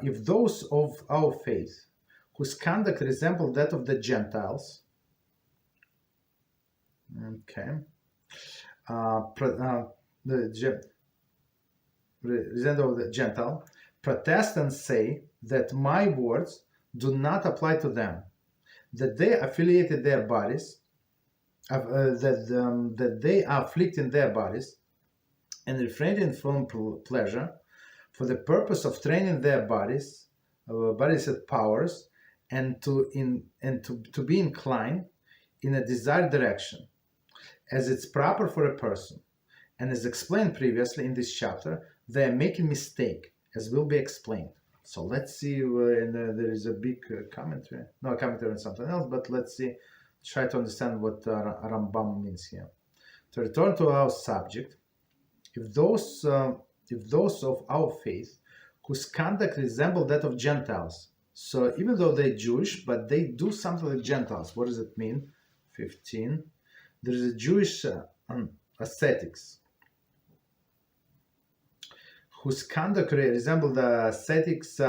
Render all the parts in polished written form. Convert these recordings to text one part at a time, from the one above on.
if those of our faith whose conduct resemble that of the Gentiles, resemble the Gentile, protest and say that my words do not apply to them, that they affiliated their bodies, that they are afflicting their bodies and refraining from pleasure for the purpose of training their bodies at powers, and to be inclined in a desired direction, as it's proper for a person. And as explained previously in this chapter, they are making mistake, as will be explained. So let's see, there is a big commentary, no commentary on something else, but let's see, try to understand what Rambam means here. To return to our subject, if those of our faith whose conduct resemble that of Gentiles, so even though they're Jewish, but they do something like Gentiles. What does it mean? 15. There is a Jewish ascetics whose conduct resemble the ascetics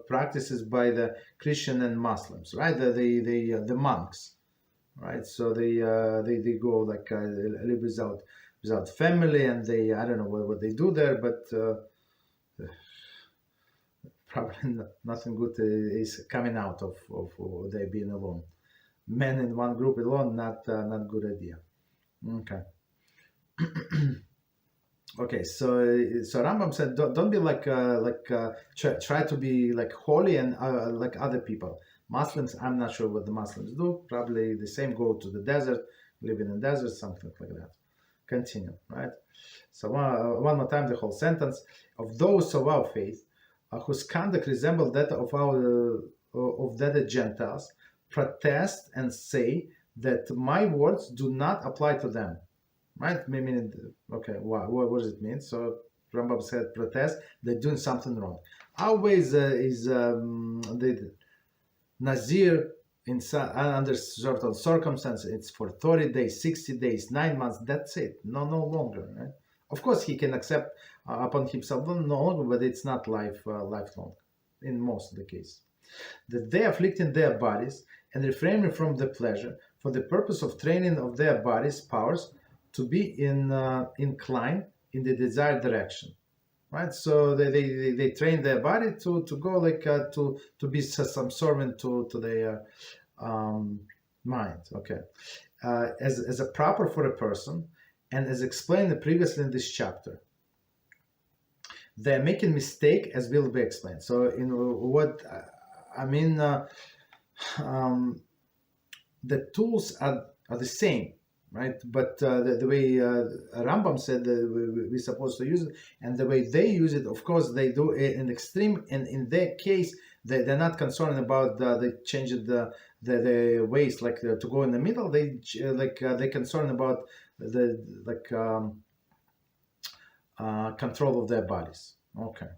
practices by the Christian and Muslims, right? The monks, right? So they go like live without family, and they, I don't know what they do there, but probably nothing good is coming out of they being alone. Men in one group alone, not good idea. Okay. Okay, so Rambam said, don't be try to be like holy and like other people. Muslims, I'm not sure what the Muslims do. Probably the same, go to the desert, live in the desert, something like that. Continue, right? So one more time, the whole sentence. Of those of our faith, whose conduct resemble that of the Gentiles, protest and say that my words do not apply to them. Right? Meaning, okay, what does it mean? So Rambam said, protest, they're doing something wrong. Our way is the Nazir under certain circumstances. It's for 30 days, 60 days, 9 months. That's it. No longer. Right? Of course, he can accept upon himself no longer, but it's not lifelong in most of the case. That they afflicting their bodies and refraining from the pleasure for the purpose of training of their bodies powers to be inclined in the desired direction, right? So they train their body to go like to be subservient to their mind. Okay, as a proper for a person, and as explained previously in this chapter, they're making mistake, as will be explained. So in what I mean, the tools are the same. Right, but the way Rambam said we're supposed to use it, and the way they use it, of course, they do it in extreme. And in their case, they're not concerned about they change the ways, like to go in the middle. They're concerned about the control of their bodies. Okay.